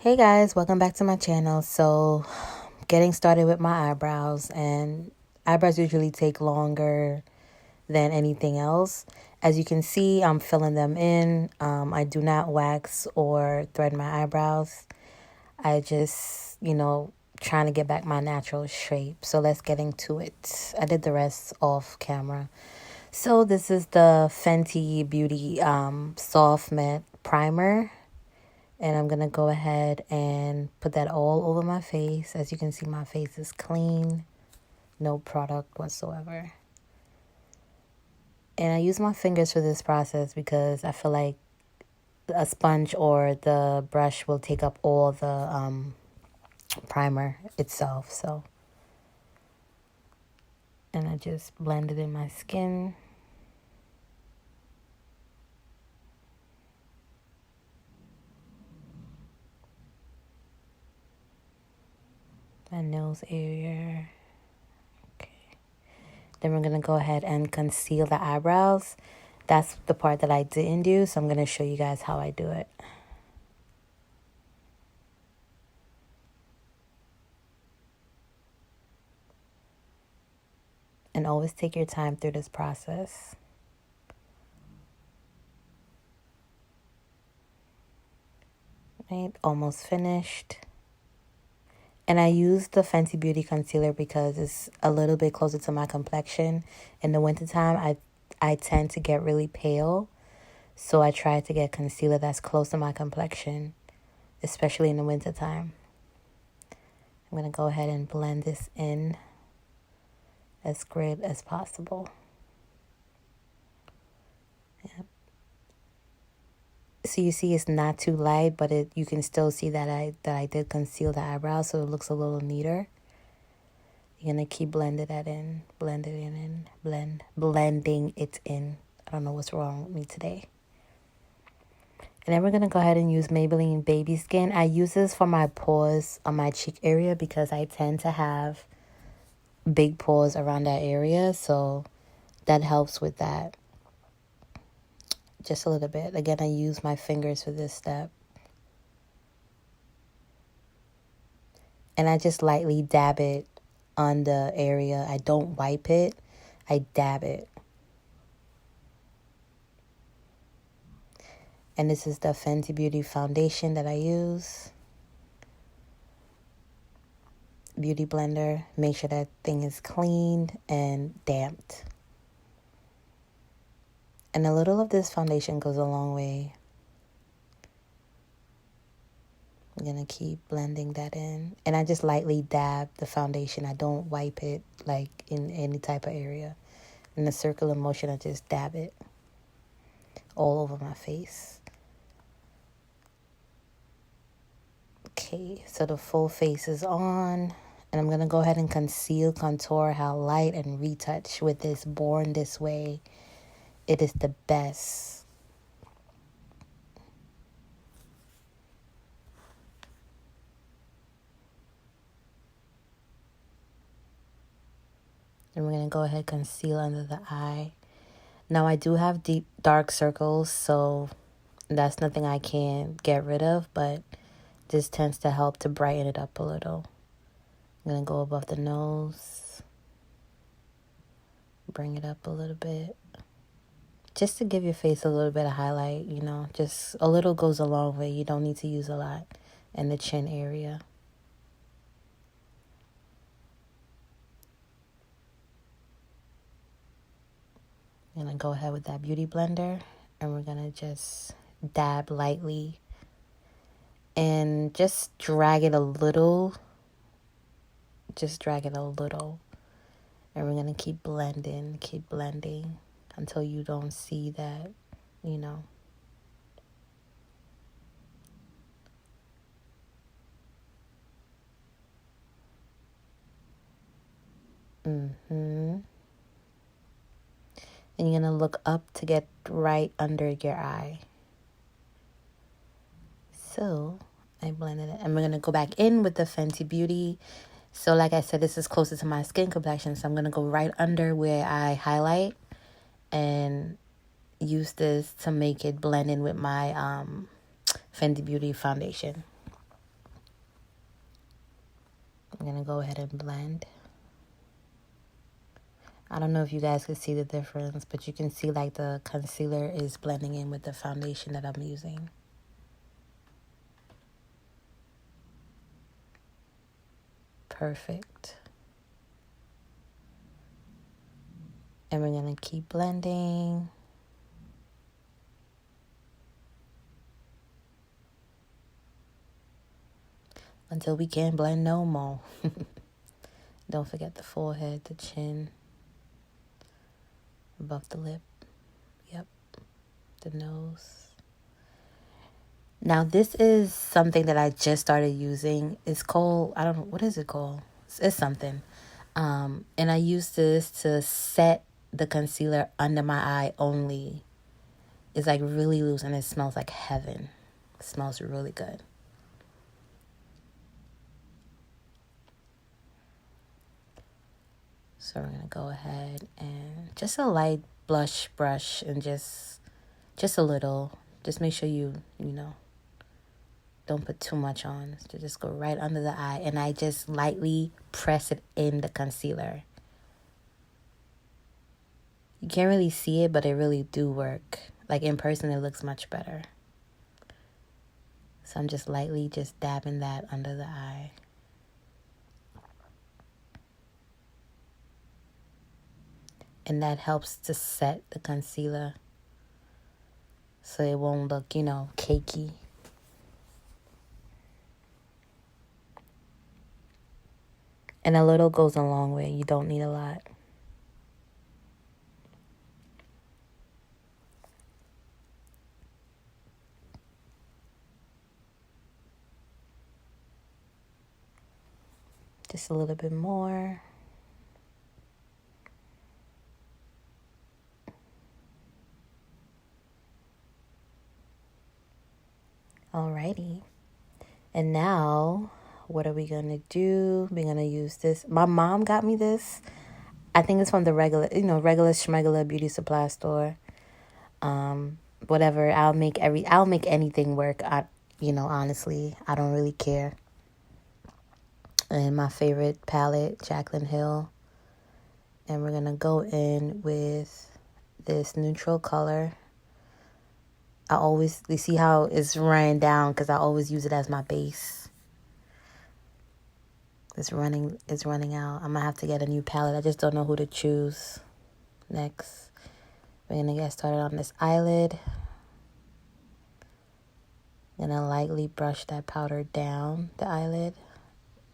Hey guys, welcome back to my channel. So, getting started with my eyebrows, and eyebrows usually take longer than anything else. As you can see, I'm filling them in. I do not wax or thread my eyebrows. I just, trying to get back my natural shape. So let's get into it. I did the rest off camera. So this is the Fenty Beauty Soft Matte Primer. And I'm going to go ahead and put that all over my face. As you can see, my face is clean. No product whatsoever. And I use my fingers for this process because I feel like a sponge or the brush will take up all the primer itself. And I just blend it in my skin. My nose area. Okay. Then we're going to go ahead and conceal the eyebrows. That's the part that I didn't do, so I'm going to show you guys how I do it. And always take your time through this process. Right, almost finished. And I use the Fenty Beauty Concealer because it's a little bit closer to my complexion. In the wintertime, I tend to get really pale. So I try to get concealer that's close to my complexion, especially in the wintertime. I'm going to go ahead and blend this in as great as possible. Yep. So you see it's not too light, but you can still see that I did conceal the eyebrows, so it looks a little neater. You're going to keep blending it in. I don't know what's wrong with me today. And then we're going to go ahead and use Maybelline Baby Skin. I use this for my pores on my cheek area because I tend to have big pores around that area. So that helps with that. Just a little bit. Again, I use my fingers for this step. And I just lightly dab it on the area. I don't wipe it. I dab it. And this is the Fenty Beauty foundation that I use. Beauty blender. Make sure that thing is cleaned and damped. And a little of this foundation goes a long way. I'm going to keep blending that in. And I just lightly dab the foundation. I don't wipe it like in any type of area. In a circular motion, I just dab it all over my face. Okay, so the full face is on. And I'm going to go ahead and conceal, contour, highlight, and retouch with this Born This Way. It is the best. And we're going to go ahead and conceal under the eye. Now, I do have deep, dark circles, so that's nothing I can get rid of, but this tends to help to brighten it up a little. I'm going to go above the nose. Bring it up a little bit. Just to give your face a little bit of highlight, just a little goes a long way. You don't need to use a lot in the chin area. I'm going to go ahead with that beauty blender, and we're going to just dab lightly and just drag it a little. Just drag it a little. And we're going to keep blending until you don't see that, And you're going to look up to get right under your eye. So I blended it. And we're going to go back in with the Fenty Beauty. So like I said, this is closer to my skin complexion. So I'm going to go right under where I highlight and use this to make it blend in with my Fenty Beauty foundation. I'm going to go ahead and blend. I don't know if you guys can see the difference, but you can see like the concealer is blending in with the foundation that I'm using. Perfect. And we're going to keep blending. Until we can't blend no more. Don't forget the forehead, the chin, above the lip. Yep, the nose. Now this is something that I just started using. It's called, I don't know, what is it called? It's something. And I use this to set the concealer under my eye only. It's like really loose and it smells like heaven. It smells really good. So we're going to go ahead and just a light blush brush and just a little. Just make sure you know, don't put too much on. So just go right under the eye. And I just lightly press it in the concealer. You can't really see it, but it really do work. Like in person, it looks much better. So I'm just lightly just dabbing that under the eye. And that helps to set the concealer so it won't look, you know, cakey. And a little goes a long way. You don't need a lot. Just a little bit more. Alrighty. And now, what are we going to do? We're going to use this. My mom got me this. I think it's from the regular schmegular beauty supply store. Whatever. I'll make anything work. Honestly, I don't really care. And my favorite palette, Jaclyn Hill. And we're going to go in with this neutral color. You see how it's running down because I always use it as my base. It's running out. I'm going to have to get a new palette. I just don't know who to choose next. We're going to get started on this eyelid. I'm going to lightly brush that powder down the eyelid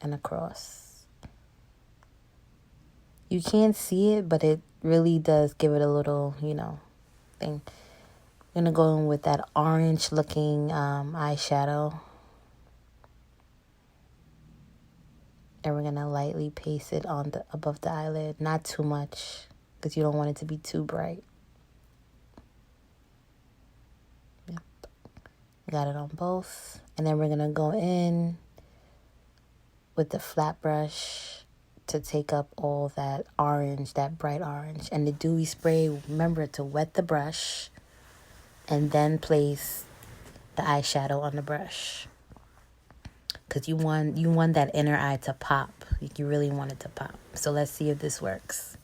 and across. You can't see it, but it really does give it a little, thing. I'm going to go in with that orange looking eyeshadow. And we're going to lightly paste it on above the eyelid. Not too much because you don't want it to be too bright. Yep. Got it on both. And then we're going to go in with the flat brush to take up all that orange, that bright orange. And the dewy spray, remember to wet the brush and then place the eyeshadow on the brush. Because you want that inner eye to pop. You really want it to pop. So let's see if this works.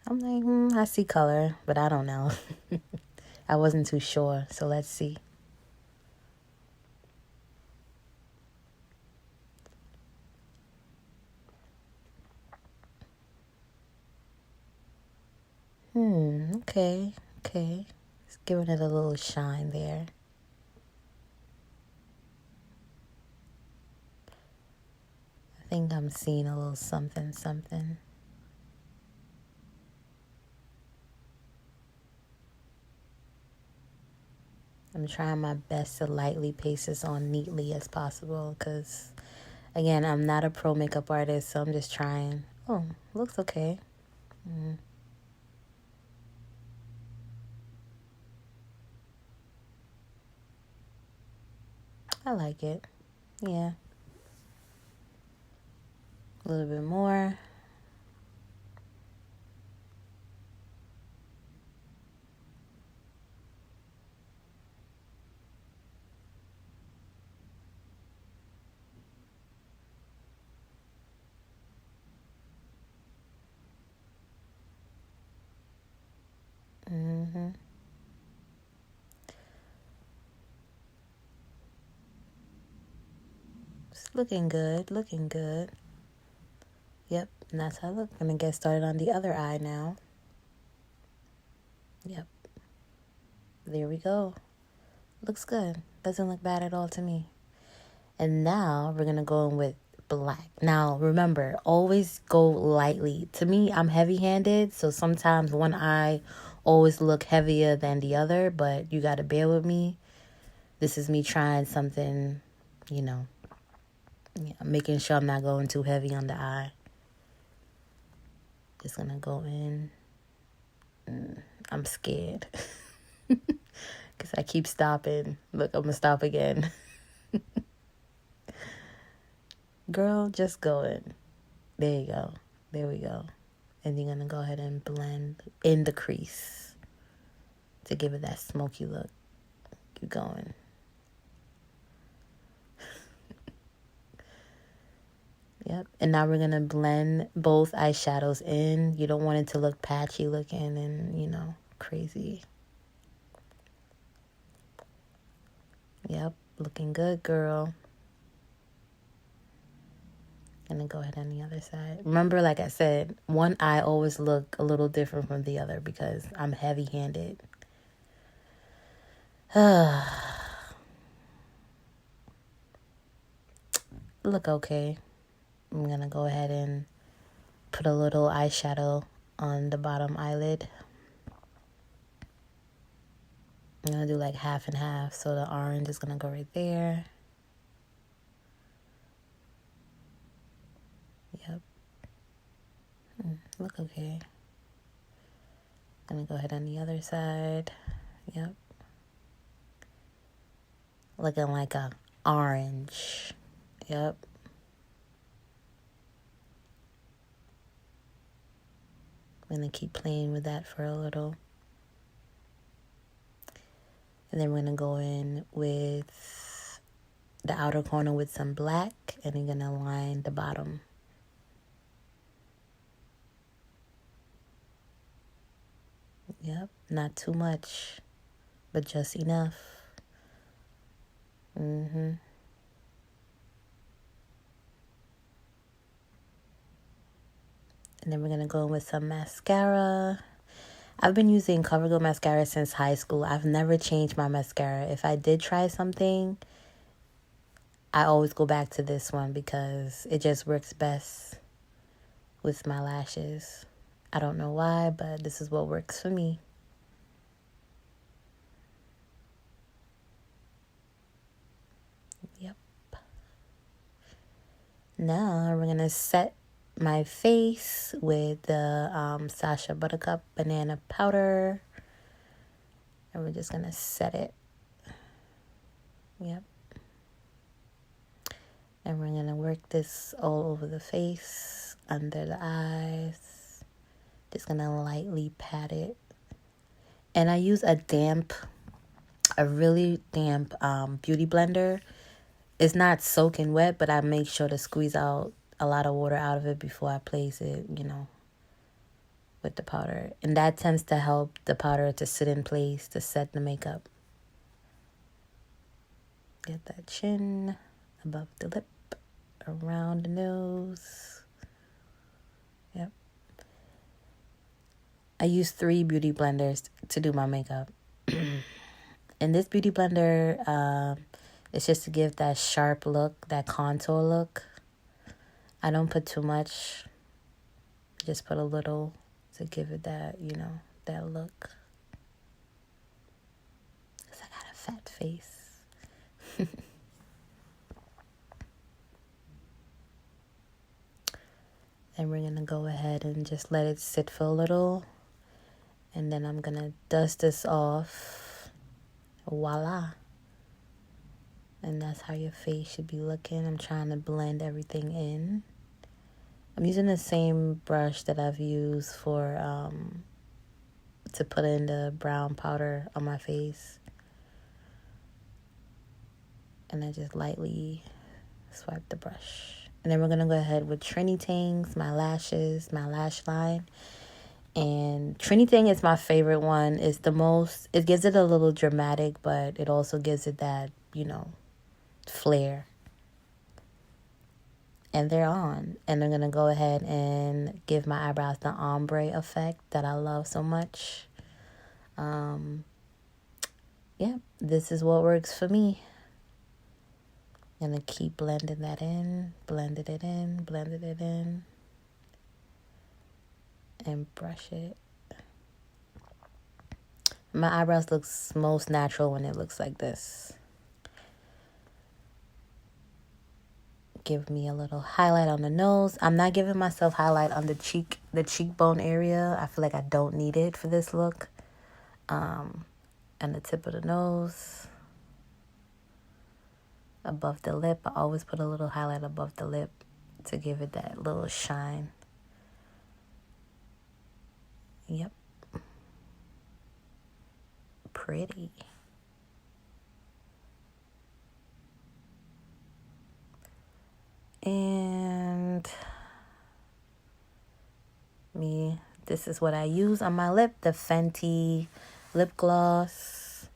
I'm like, I see color, but I don't know. I wasn't too sure, so let's see. Okay. It's giving it a little shine there. I think I'm seeing a little something. I'm trying my best to lightly paste this on neatly as possible because, again, I'm not a pro makeup artist, so I'm just trying. Oh, looks okay. I like it. Yeah. A little bit more. Mm-hmm. It's looking good, looking good. Yep, and that's how I look. I'm gonna get started on the other eye now. Yep, there we go. Looks good. Doesn't look bad at all to me. And now we're gonna go in with black. Now remember, always go lightly. To me, I'm heavy-handed, so sometimes one eye always look heavier than the other, but you gotta bear with me. This is me trying something, you know, making sure I'm not going too heavy on the eye. Just gonna go in. I'm scared because I keep stopping. Look, I'm gonna stop again. Girl, just go in. There you go. There we go. And you're gonna go ahead and blend in the crease to give it that smoky look. Keep going. Yep. And now we're gonna blend both eyeshadows in. You don't want it to look patchy looking and, you know, crazy. Yep. Looking good, girl. And then go ahead on the other side. Remember, like I said, one eye always look a little different from the other because I'm heavy-handed. Look okay. I'm gonna go ahead and put a little eyeshadow on the bottom eyelid. I'm gonna do like half and half, so the orange is gonna go right there. Yep. Look okay. Gonna go ahead on the other side. Yep. Looking like a orange. Yep. I'm gonna keep playing with that for a little. And then we're gonna go in with the outer corner with some black, and you're gonna line the bottom. Yep, not too much, but just enough. And then we're gonna go in with some mascara. I've been using Covergirl mascara since high school. I've never changed my mascara. If I did try something, I always go back to this one because it just works best with my lashes. I don't know why, but this is what works for me. Yep. Now we're gonna set my face with the Sacha ButterCup banana powder. And we're just gonna set it. Yep. And we're gonna work this all over the face, under the eyes. Just gonna lightly pat it. And I use a really damp beauty blender. It's not soaking wet, but I make sure to squeeze out a lot of water out of it before I place it, you know, with the powder. And that tends to help the powder to sit in place to set the makeup. Get that chin, above the lip, around the nose. Yep. I use 3 beauty blenders to do my makeup. And this beauty blender, it's just to give that sharp look, that contour look. I don't put too much. Just put a little to give it that, you know, that look. 'Cause I got a fat face. And we're going to go ahead and just let it sit for a little. And then I'm going to dust this off. Voila. And that's how your face should be looking. I'm trying to blend everything in. I'm using the same brush that I've used for to put in the brown powder on my face. And I just lightly swipe the brush. And then we're going to go ahead with Trini Tangs, my lashes, my lash line. And Trini Thing is my favorite one. It's the most, it gives it a little dramatic, but it also gives it that, flair. And they're on. And I'm going to go ahead and give my eyebrows the ombre effect that I love so much. Yeah, this is what works for me. I'm going to keep blending that in, blending it in, and brush it. My eyebrows looks most natural when it looks like this. Give me a little highlight on the nose. I'm not giving myself highlight on the cheekbone area. I feel like I don't need it for this look. And the tip of the nose. Above the lip. I always put a little highlight above the lip to give it that little shine. Yep. Pretty. And this is what I use on my lip, the Fenty Lip Gloss.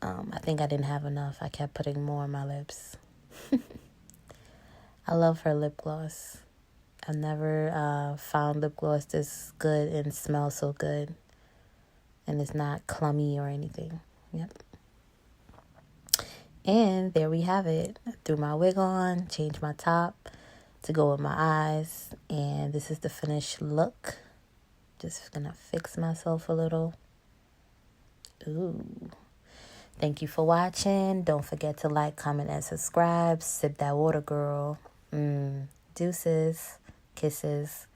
I think I didn't have enough. I kept putting more on my lips. I love her lip gloss. I've never found lip gloss this good and smells so good. And it's not clummy or anything. Yep. And there we have it. I threw my wig on, changed my top to go with my eyes. And this is the finished look. Just gonna fix myself a little. Ooh. Thank you for watching. Don't forget to like, comment, and subscribe. Sip that water, girl. Deuces. Kisses.